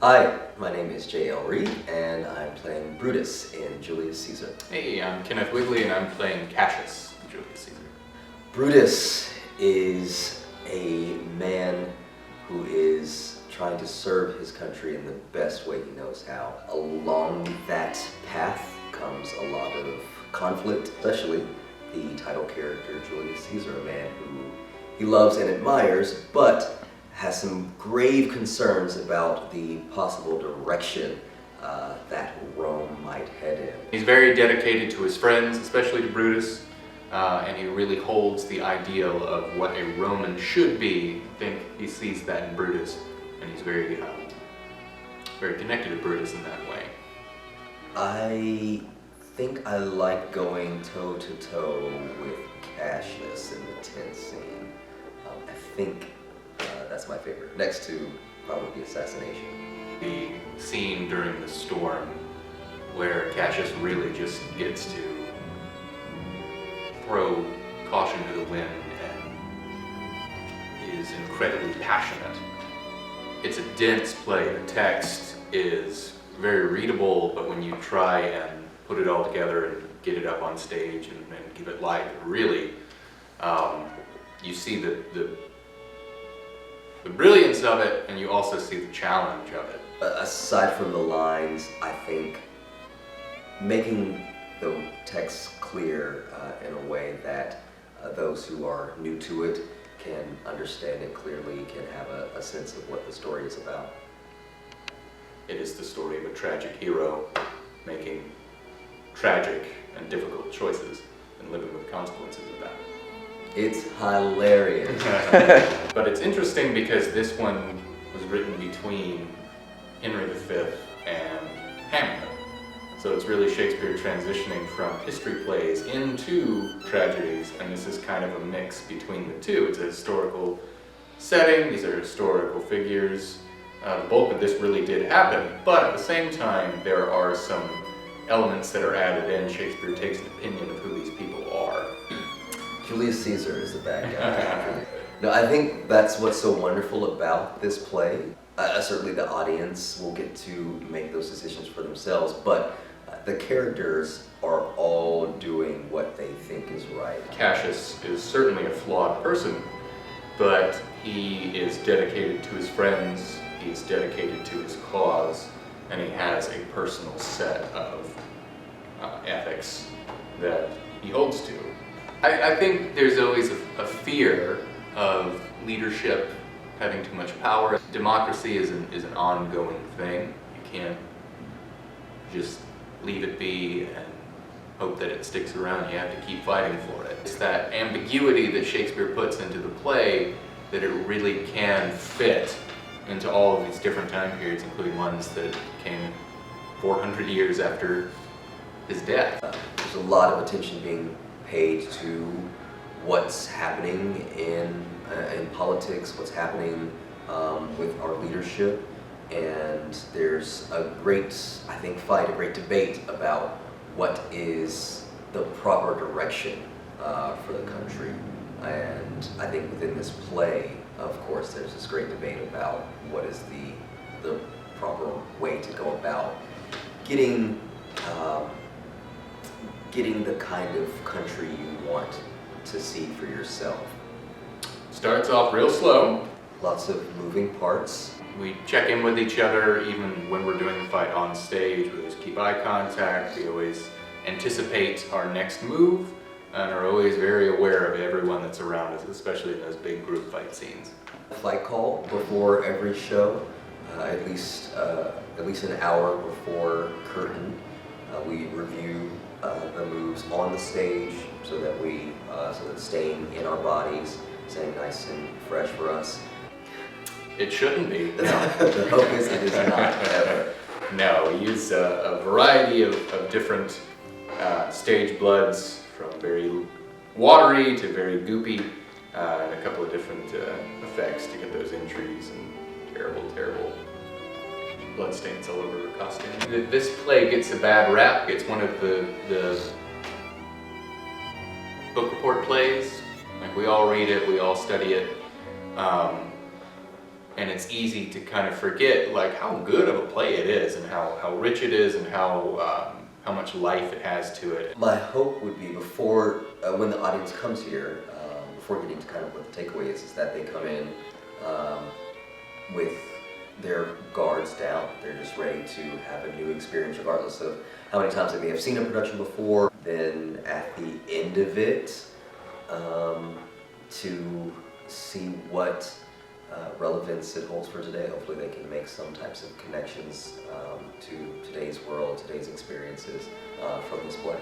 Hi, my name is J.L. Reed, and I'm playing Brutus in Julius Caesar. Hey, I'm Kenneth Wigley, and I'm playing Cassius in Julius Caesar. Brutus is a man who is trying to serve his country in the best way he knows how. Along that path comes a lot of conflict, especially the title character, Julius Caesar, a man who he loves and admires, but has some grave concerns about the possible direction that Rome might head in. He's very dedicated to his friends, especially to Brutus, and he really holds the ideal of what a Roman should be. I think he sees that in Brutus, and he's very connected to Brutus in that way. I think I like going toe-to-toe with Cassius in the tent scene. I think that's my favorite, next to probably the assassination. The scene during the storm where Cassius really just gets to throw caution to the wind and is incredibly passionate. It's a dense play. The text is very readable, but when you try and put it all together and get it up on stage and give it life, really, you see the brilliance of it, and you also see the challenge of it. Aside from the lines, I think making the text clear in a way that those who are new to it can understand it clearly, can have a sense of what the story is about. It is the story of a tragic hero making tragic and difficult choices and living with the consequences of that. It's hilarious. But it's interesting because this one was written between Henry V and Hamlet. So it's really Shakespeare transitioning from history plays into tragedies, and this is kind of a mix between the two. It's a historical setting, these are historical figures. The bulk of this really did happen, but at the same time there are some elements that are added in. Shakespeare takes an opinion of who these people are. Julius Caesar is the bad guy. No, I think that's what's so wonderful about this play. Certainly the audience will get to make those decisions for themselves, but the characters are all doing what they think is right. Cassius is certainly a flawed person, but he is dedicated to his friends, he's dedicated to his cause, and he has a personal set of ethics that he holds to. I think there's always a fear of leadership having too much power. Democracy is an ongoing thing. You can't just leave it be and hope that it sticks around. You have to keep fighting for it. It's that ambiguity that Shakespeare puts into the play that it really can fit into all of these different time periods, including ones that came 400 years after his death. There's a lot of attention being paid to what's happening in politics, what's happening with our leadership, and there's a great, I think, fight, a great debate about what is the proper direction for the country. And I think within this play, of course, there's this great debate about what is the proper way to go about getting the kind of country you want to see for yourself. Starts off real slow. Lots of moving parts. We check in with each other even when we're doing the fight on stage. We always keep eye contact. We always anticipate our next move and are always very aware of everyone that's around us, especially in those big group fight scenes. Flight call before every show, at least an hour before curtain. We review the moves on the stage so that it's staying in our bodies, staying nice and fresh for us. It shouldn't be. No. The hope is it is not, ever. No, we use a variety of different stage bloods, from very watery to very goopy, and a couple of different effects to get those injuries and terrible bloodstains all over her costume. This play gets a bad rap. It's one of the book report plays. Like, we all read it, we all study it, and it's easy to kind of forget like how good of a play it is, and how rich it is, and how much life it has to it. My hope would be before, when the audience comes here, before getting to kind of what the takeaway is that they come in with their guards down. They're just ready to have a new experience regardless of how many times they may have seen a production before. Then at the end of it, to see what relevance it holds for today. Hopefully they can make some types of connections to today's world, today's experiences from this play.